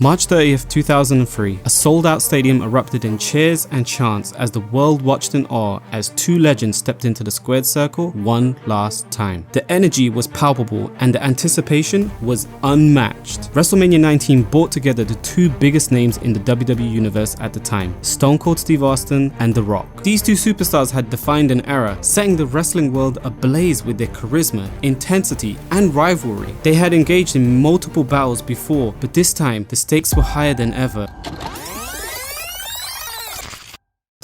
March 30th, 2003, a sold-out stadium erupted in cheers and chants as the world watched in awe as two legends stepped into the squared circle one last time. The energy was palpable and the anticipation was unmatched. WrestleMania 19 brought together the two biggest names in the WWE universe at the time, Stone Cold Steve Austin and The Rock. These two superstars had defined an era, setting the wrestling world ablaze with their charisma, intensity, and rivalry. They had engaged in multiple battles before, but this time the stakes were higher than ever.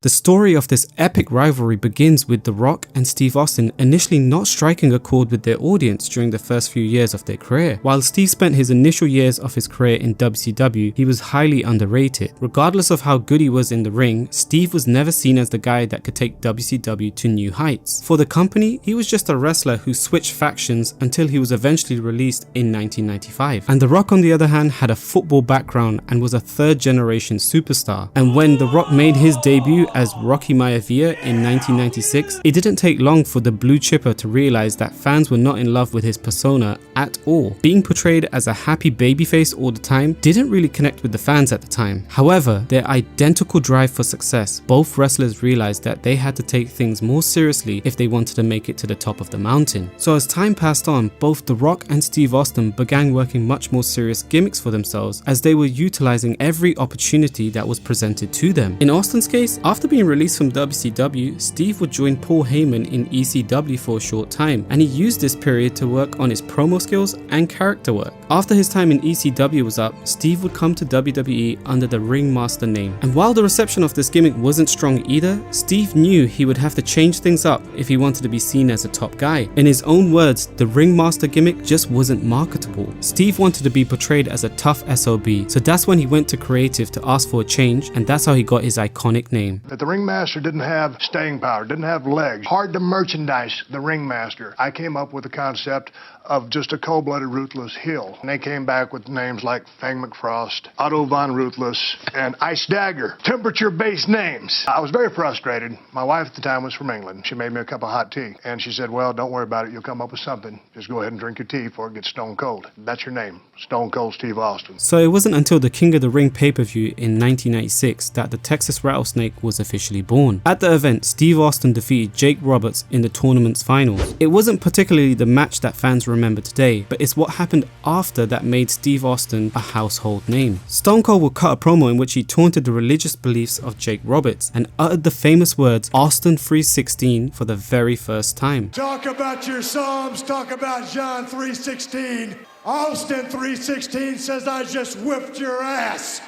The story of this epic rivalry begins with The Rock and Steve Austin initially not striking a chord with their audience during the first few years of their career. While Steve spent his initial years of his career in WCW, he was highly underrated. Regardless of how good he was in the ring, Steve was never seen as the guy that could take WCW to new heights. For the company, he was just a wrestler who switched factions until he was eventually released in 1995. And The Rock, on the other hand, had a football background and was a third-generation superstar. And when The Rock made his debut as Rocky Maivia in 1996, it didn't take long for the blue chipper to realize that fans were not in love with his persona at all. Being portrayed as a happy babyface all the time didn't really connect with the fans at the time. However, their identical drive for success, both wrestlers realized that they had to take things more seriously if they wanted to make it to the top of the mountain. So as time passed on, both The Rock and Steve Austin began working much more serious gimmicks for themselves as they were utilizing every opportunity that was presented to them. In Austin's case, after being released from WCW, Steve would join Paul Heyman in ECW for a short time, and he used this period to work on his promo skills and character work. After his time in ECW was up, Steve would come to WWE under the Ringmaster name. And while the reception of this gimmick wasn't strong either, Steve knew he would have to change things up if he wanted to be seen as a top guy. In his own words, the Ringmaster gimmick just wasn't marketable. Steve wanted to be portrayed as a tough SOB, so that's when he went to creative to ask for a change, and that's how he got his iconic name. That the Ringmaster didn't have staying power, didn't have legs, hard to merchandise the Ringmaster. I came up with the concept of just a cold-blooded, ruthless heel. And they came back with names like Fang McFrost, Otto Von Ruthless, and Ice Dagger. Temperature-based names. I was very frustrated. My wife at the time was from England. She made me a cup of hot tea. And she said, well, don't worry about it. You'll come up with something. Just go ahead and drink your tea before it gets stone cold. That's your name, Stone Cold Steve Austin. So it wasn't until the King of the Ring pay-per-view in 1996 that the Texas Rattlesnake was officially born. At the event, Steve Austin defeated Jake Roberts in the tournament's finals. It wasn't particularly the match that fans remember today, but it's what happened after that made Steve Austin a household name. Stone Cold would cut a promo in which he taunted the religious beliefs of Jake Roberts and uttered the famous words Austin 3:16 for the very first time. Talk about your Psalms, talk about John 3:16. Austin 3:16 says I just whipped your ass.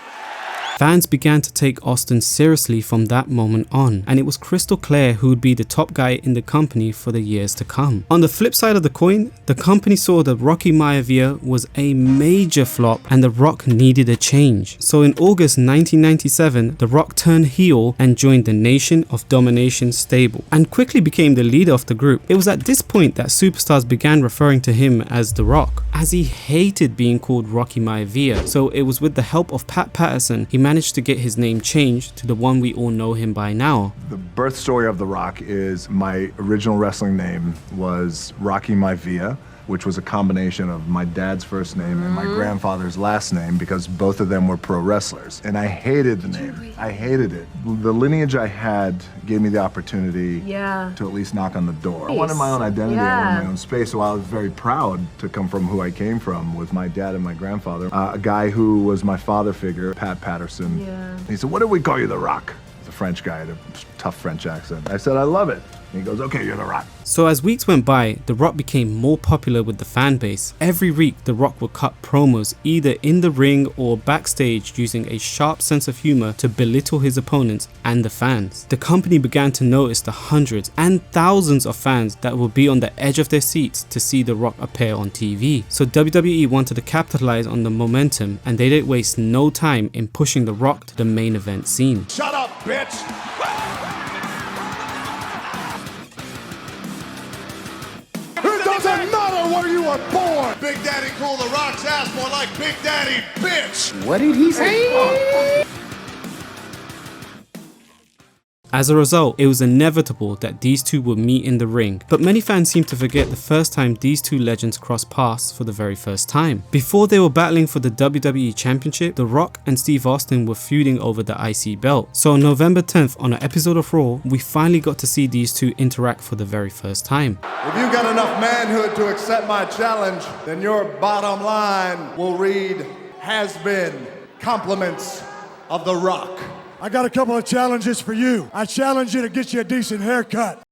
Fans began to take Austin seriously from that moment on, and it was crystal clear who would be the top guy in the company for the years to come. On the flip side of the coin, the company saw that Rocky Maivia was a major flop and The Rock needed a change. So in August 1997, The Rock turned heel and joined the Nation of Domination stable, and quickly became the leader of the group. It was at this point that superstars began referring to him as The Rock, as he hated being called Rocky Maivia. So it was with the help of Pat Patterson he managed to get his name changed to the one we all know him by now. The birth story of The Rock is my original wrestling name was Rocky Maivia, which was a combination of my dad's first name and my grandfather's last name because both of them were pro wrestlers. And I hated the name. I hated it. The lineage I had gave me the opportunity to at least knock on the door. I wanted my own identity, I wanted my own space, so I was very proud to come from who I came from with my dad and my grandfather. A guy who was my father figure, Pat Patterson. He said, what do we call you, The Rock? He's a French guy, a tough French accent. I said, I love it. And he goes, okay, you're The Rock. So as weeks went by, The Rock became more popular with the fan base. Every week, The Rock would cut promos either in the ring or backstage using a sharp sense of humor to belittle his opponents and the fans. The company began to notice the hundreds and thousands of fans that would be on the edge of their seats to see The Rock appear on TV. So WWE wanted to capitalize on the momentum, and they didn't waste no time in pushing The Rock to the main event scene. Shut up, bitch! Doesn't matter where you were born. Big Daddy cool The Rock's ass more like Big Daddy bitch. What did he say? As a result, it was inevitable that these two would meet in the ring, but many fans seem to forget the first time these two legends crossed paths for the very first time. Before they were battling for the WWE Championship, The Rock and Steve Austin were feuding over the IC belt. So on November 10th, on an episode of Raw, we finally got to see these two interact for the very first time. If you got enough manhood to accept my challenge, then your bottom line will read, has been, compliments of The Rock. I got a couple of challenges for you. I challenge you to get you a decent haircut.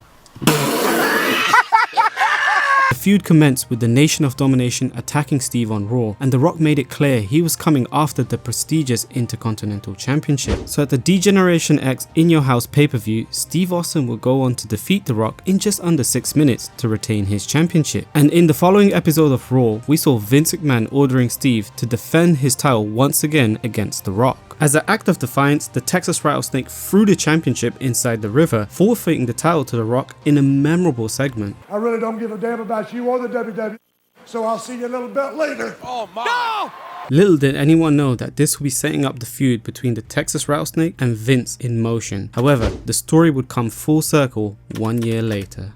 The feud commenced with the Nation of Domination attacking Steve on Raw, and The Rock made it clear he was coming after the prestigious Intercontinental Championship. So at the D-Generation X In Your House pay-per-view, Steve Austin would go on to defeat The Rock in just under 6 minutes to retain his championship. And in the following episode of Raw, we saw Vince McMahon ordering Steve to defend his title once again against The Rock. As an act of defiance, the Texas Rattlesnake threw the championship inside the river, forfeiting the title to The Rock in a memorable segment. I really don't give a damn about you or the WWE, so I'll see you a little bit later. Oh my! No! Little did anyone know that this would be setting up the feud between the Texas Rattlesnake and Vince in motion. However, the story would come full circle 1 year later.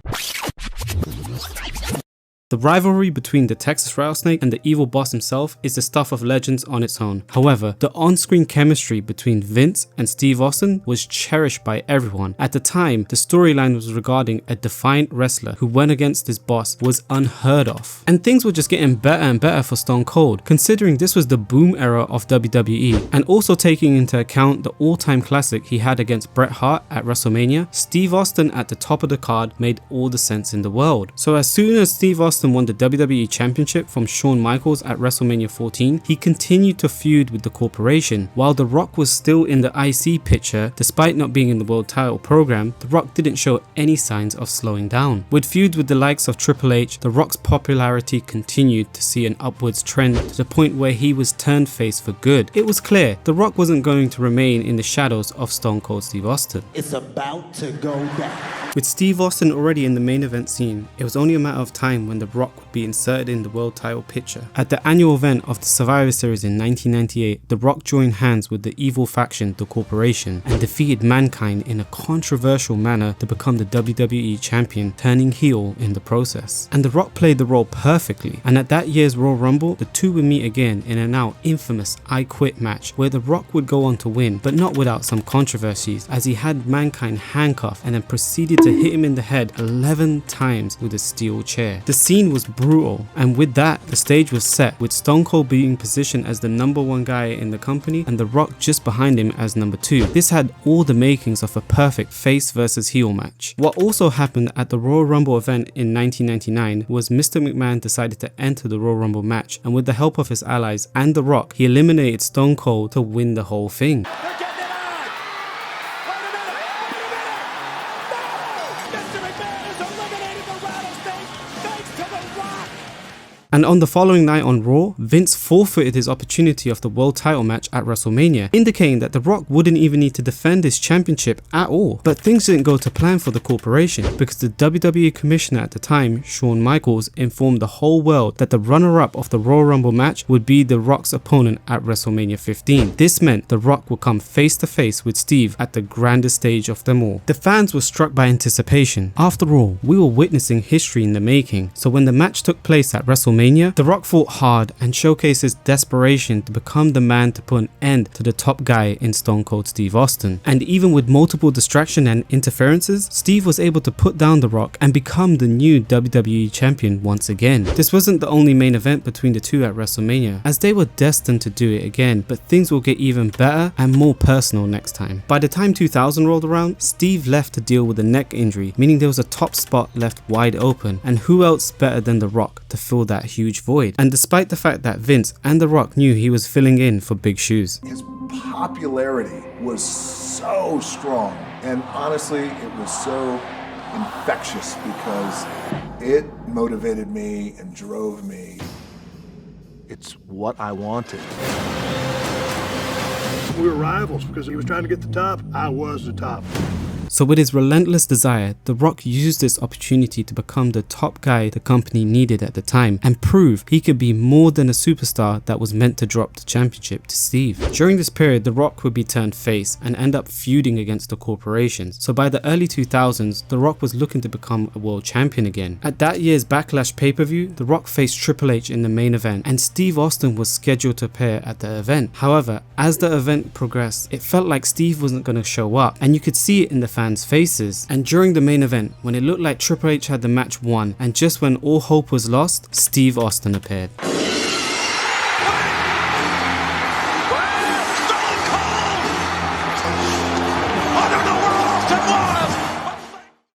The rivalry between the Texas Rattlesnake and the evil boss himself is the stuff of legends on its own. However, the on-screen chemistry between Vince and Steve Austin was cherished by everyone. At the time, the storyline was regarding a defiant wrestler who went against his boss was unheard of. And things were just getting better and better for Stone Cold, considering this was the boom era of WWE. And also taking into account the all-time classic he had against Bret Hart at WrestleMania, Steve Austin at the top of the card made all the sense in the world. So as soon as Steve Austin won the WWE Championship from Shawn Michaels at WrestleMania 14, he continued to feud with the corporation. While The Rock was still in the IC picture, despite not being in the world title program, The Rock didn't show any signs of slowing down. With feuds with the likes of Triple H, The Rock's popularity continued to see an upwards trend to the point where he was turned face for good. It was clear The Rock wasn't going to remain in the shadows of Stone Cold Steve Austin. It's about to go down. With Steve Austin already in the main event scene, it was only a matter of time when The Rock would be inserted in the world title picture. At the annual event of the Survivor Series in 1998, The Rock joined hands with the evil faction, the Corporation, and defeated Mankind in a controversial manner to become the WWE Champion, turning heel in the process. And The Rock played the role perfectly, and at that year's Royal Rumble, the two would meet again in a now infamous I Quit match, where The Rock would go on to win, but not without some controversies, as he had Mankind handcuffed and then proceeded to hit him in the head 11 times with a steel chair. The scene was brutal, and with that, the stage was set, with Stone Cold being positioned as the #1 guy in the company and The Rock just behind him as #2. This had all the makings of a perfect face versus heel match. What also happened at the Royal Rumble event in 1999 was Mr. McMahon decided to enter the Royal Rumble match, and with the help of his allies and The Rock, he eliminated Stone Cold to win the whole thing. And on the following night on Raw, Vince forfeited his opportunity of the world title match at WrestleMania, indicating that The Rock wouldn't even need to defend his championship at all. But things didn't go to plan for the corporation, because the WWE commissioner at the time, Shawn Michaels, informed the whole world that the runner-up of the Royal Rumble match would be The Rock's opponent at WrestleMania 15. This meant The Rock would come face to face with Steve at the grandest stage of them all. The fans were struck by anticipation. After all, we were witnessing history in the making, so when the match took place at WrestleMania, The Rock fought hard and showcased his desperation to become the man to put an end to the top guy in Stone Cold Steve Austin. And even with multiple distractions and interferences, Steve was able to put down The Rock and become the new WWE Champion once again. This wasn't the only main event between the two at WrestleMania, as they were destined to do it again, but things will get even better and more personal next time. By the time 2000 rolled around, Steve left to deal with a neck injury, meaning there was a top spot left wide open, and who else better than The Rock to fill that huge void? And despite the fact that Vince and The Rock knew he was filling in for big shoes, His popularity was so strong, and honestly, it was so infectious because it motivated me and drove me. It's what I wanted. We were rivals because he was trying to get the top. I was the top. So with his relentless desire, The Rock used this opportunity to become the top guy the company needed at the time and prove he could be more than a superstar that was meant to drop the championship to Steve. During this period, The Rock would be turned face and end up feuding against the corporations. So by the early 2000s, The Rock was looking to become a world champion again. At that year's Backlash pay-per-view, The Rock faced Triple H in the main event and Steve Austin was scheduled to appear at the event. However, as the event progressed, it felt like Steve wasn't going to show up and you could see it in the fans' faces. And during the main event, when it looked like Triple H had the match won and just when all hope was lost, Steve Austin appeared.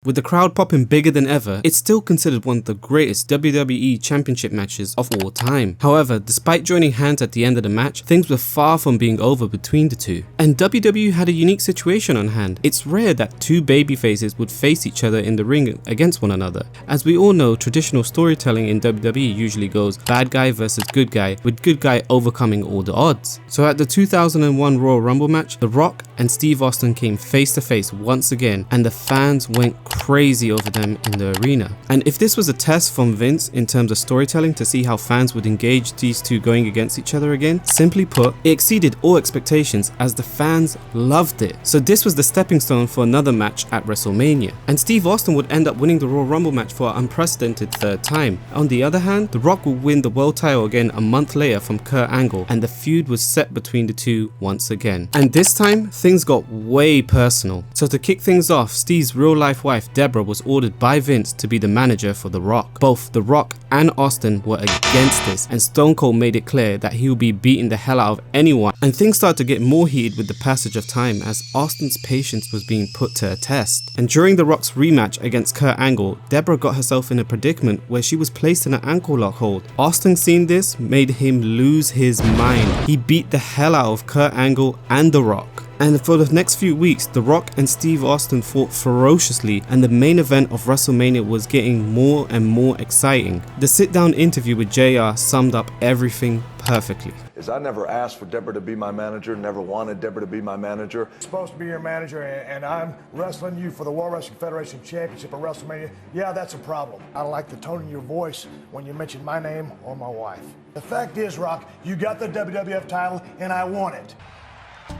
With the crowd popping bigger than ever, it's still considered one of the greatest WWE Championship matches of all time. However, despite joining hands at the end of the match, things were far from being over between the two. And WWE had a unique situation on hand. It's rare that two babyfaces would face each other in the ring against one another. As we all know, traditional storytelling in WWE usually goes bad guy versus good guy, with good guy overcoming all the odds. So at the 2001 Royal Rumble match, The Rock and Steve Austin came face to face once again, and the fans went crazy over them in the arena. And if this was a test from Vince in terms of storytelling to see how fans would engage these two going against each other again, simply put, it exceeded all expectations as the fans loved it. So this was the stepping stone for another match at WrestleMania. And Steve Austin would end up winning the Royal Rumble match for an unprecedented third time. On the other hand, The Rock would win the world title again a month later from Kurt Angle, and the feud was set between the two once again. And this time, things got way personal. So to kick things off, Steve's real life wife Deborah was ordered by Vince to be the manager for The Rock. Both The Rock and Austin were against this, and Stone Cold made it clear that he would be beating the hell out of anyone. And things started to get more heated with the passage of time as Austin's patience was being put to a test. And during The Rock's rematch against Kurt Angle, Deborah got herself in a predicament where she was placed in an ankle lock hold. Austin seeing this made him lose his mind. He beat the hell out of Kurt Angle and The Rock. And for the next few weeks, The Rock and Steve Austin fought ferociously, and the main event of WrestleMania was getting more and more exciting. The sit-down interview with JR summed up everything perfectly. I never asked for Deborah to be my manager, never wanted Deborah to be my manager. I'm supposed to be your manager, and I'm wrestling you for the World Wrestling Federation Championship at WrestleMania. Yeah, that's a problem. I don't like the tone in your voice when you mention my name or my wife. The fact is, Rock, you got the WWF title, and I want it.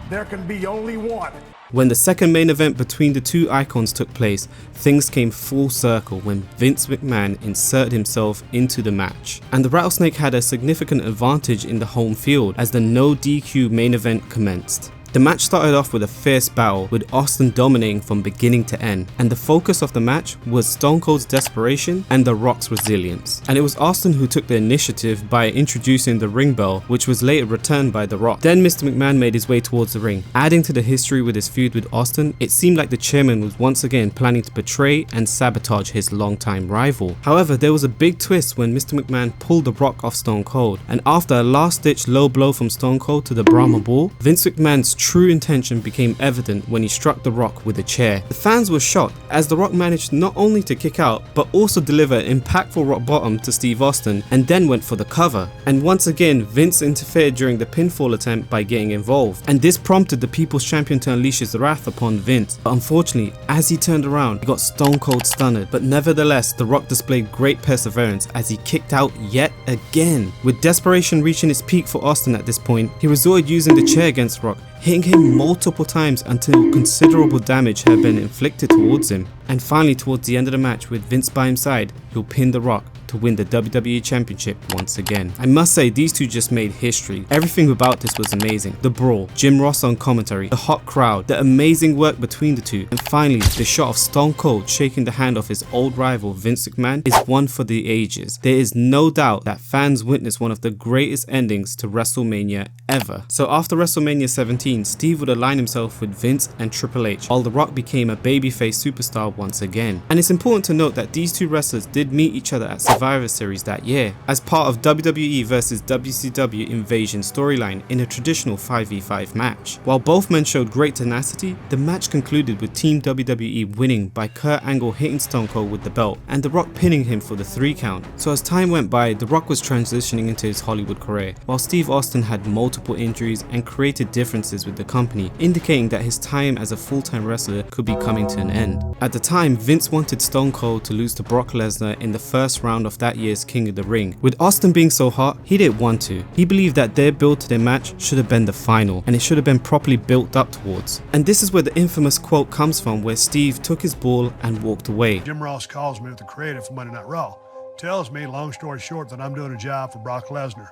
There can be only one. When the second main event between the two icons took place, things came full circle when Vince McMahon inserted himself into the match. And the Rattlesnake had a significant advantage in the home field as the no DQ main event commenced. The match started off with a fierce battle, with Austin dominating from beginning to end, and the focus of the match was Stone Cold's desperation and The Rock's resilience. And it was Austin who took the initiative by introducing the ring bell, which was later returned by The Rock. Then Mr. McMahon made his way towards the ring. Adding to the history with his feud with Austin, it seemed like the chairman was once again planning to betray and sabotage his longtime rival. However, there was a big twist when Mr. McMahon pulled The Rock off Stone Cold, and after a last-ditch low blow from Stone Cold to the Brahma Bull, Vince McMahon's true intention became evident when he struck The Rock with a chair. The fans were shocked as The Rock managed not only to kick out but also deliver an impactful rock bottom to Steve Austin and then went for the cover. And once again, Vince interfered during the pinfall attempt by getting involved, and this prompted the People's Champion to unleash his wrath upon Vince. But unfortunately, as he turned around, he got Stone Cold stunned. But nevertheless, The Rock displayed great perseverance as he kicked out yet again. With desperation reaching its peak for Austin at this point, he resorted using the chair against Rock, hitting him multiple times until considerable damage had been inflicted towards him. And finally, towards the end of the match, with Vince by his side, he'll pin The Rock to win the WWE Championship once again. I must say, these two just made history. Everything about this was amazing. The brawl, Jim Ross on commentary, the hot crowd, the amazing work between the two, and finally, the shot of Stone Cold shaking the hand of his old rival Vince McMahon is one for the ages. There is no doubt that fans witnessed one of the greatest endings to WrestleMania ever. So after WrestleMania 17, Steve would align himself with Vince and Triple H, while The Rock became a babyface superstar once again. And it's important to note that these two wrestlers did meet each other at Survivor Survivor Series that year, as part of WWE vs WCW Invasion storyline in a traditional 5v5 match. While both men showed great tenacity, the match concluded with Team WWE winning by Kurt Angle hitting Stone Cold with the belt and The Rock pinning him for the 3 count. So as time went by, The Rock was transitioning into his Hollywood career, while Steve Austin had multiple injuries and created differences with the company, indicating that his time as a full-time wrestler could be coming to an end. At the time, Vince wanted Stone Cold to lose to Brock Lesnar in the first round of that year's King of the Ring. With Austin being so hot, he didn't want to. He believed that their build to their match should have been the final, and it should have been properly built up towards. And this is where the infamous quote comes from, where Steve took his ball and walked away. Jim Ross calls me with the creative for Monday Night Raw. Tells me, long story short, that I'm doing a job for Brock Lesnar.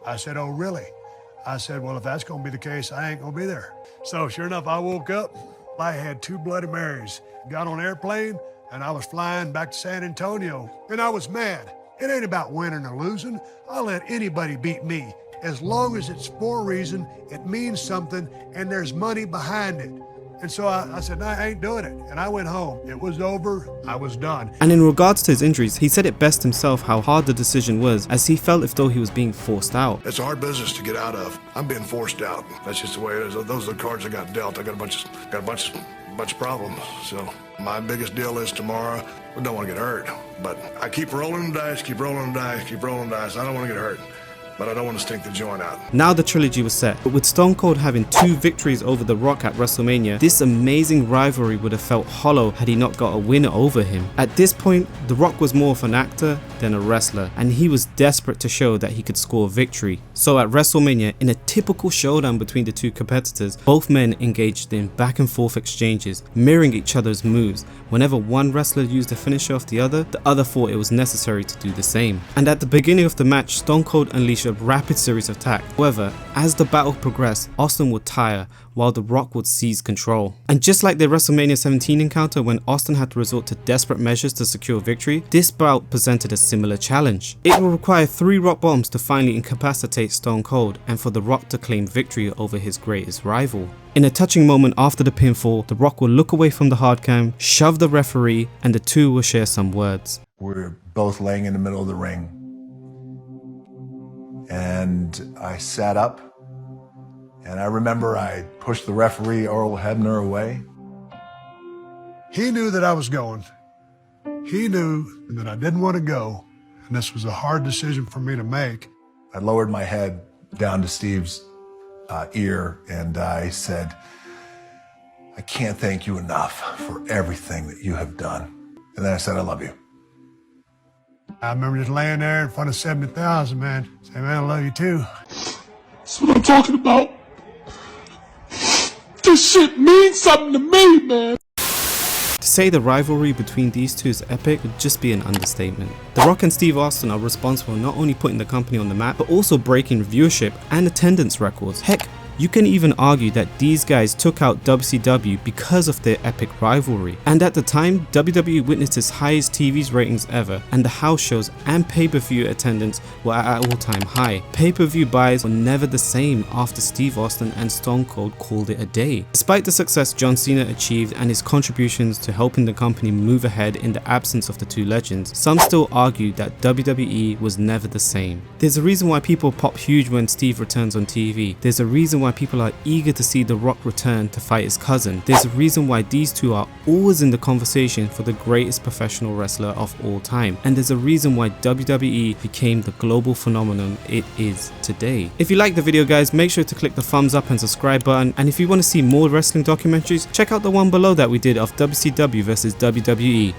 I said, oh, really? I said, well, if that's going to be the case, I ain't going to be there. So sure enough, I woke up. I had 2 Bloody Marys. Got on an airplane, and I was flying back to San Antonio. And I was mad. It ain't about winning or losing. I'll let anybody beat me. As long as it's for a reason, it means something, and there's money behind it. And so I said, no, I ain't doing it. And I went home. It was over. I was done. And in regards to his injuries, he said it best himself how hard the decision was, as he felt as though he was being forced out. It's a hard business to get out of. I'm being forced out. That's just the way it is. Those are the cards I got dealt. I got a bunch of problems. So my biggest deal is tomorrow. I don't want to get hurt, but I keep rolling the dice, keep rolling the dice, keep rolling the dice. I don't want to get hurt, but I don't want to stink the joint out. Now the trilogy was set, but with Stone Cold having 2 victories over The Rock at WrestleMania, this amazing rivalry would have felt hollow had he not got a win over him. At this point, The Rock was more of an actor than a wrestler, and he was desperate to show that he could score victory. So at WrestleMania, in a typical showdown between the 2 competitors, both men engaged in back and forth exchanges, mirroring each other's moves. Whenever one wrestler used a finisher off the other thought it was necessary to do the same. And at the beginning of the match, Stone Cold unleashed a rapid series of attacks. However, as the battle progressed, Austin would tire, while The Rock would seize control. And just like their WrestleMania 17 encounter when Austin had to resort to desperate measures to secure victory, this bout presented a similar challenge. It will require 3 rock bombs to finally incapacitate Stone Cold and for The Rock to claim victory over his greatest rival. In a touching moment after the pinfall, The Rock will look away from the hard cam, shove the referee, and the two will share some words. We're both laying in the middle of the ring, and I sat up, and I remember I pushed the referee, Earl Hebner, away. He knew that I was going. He knew that I didn't want to go, and this was a hard decision for me to make. I lowered my head down to Steve's ear, and I said, I can't thank you enough for everything that you have done. And then I said, I love you. I remember just laying there in front of 70,000, man. Say, man, I love you too. That's what I'm talking about. This shit means something to me, man. To say the rivalry between these two is epic would just be an understatement. The Rock and Steve Austin are responsible for not only putting the company on the map, but also breaking viewership and attendance records. Heck, you can even argue that these guys took out WCW because of their epic rivalry. And at the time, WWE witnessed its highest TV ratings ever, and the house shows and pay-per-view attendance were at an all-time high. Pay-per-view buys were never the same after Steve Austin and Stone Cold called it a day. Despite the success John Cena achieved and his contributions to helping the company move ahead in the absence of the two legends, some still argue that WWE was never the same. There's a reason why people pop huge when Steve returns on TV. There's a reason why people are eager to see The Rock return to fight his cousin. There's a reason why these two are always in the conversation for the greatest professional wrestler of all time. And there's a reason why WWE became the global phenomenon it is today. If you like the video, guys, make sure to click the thumbs up and subscribe button. And if you want to see more wrestling documentaries, check out the one below that we did of WCW versus WWE.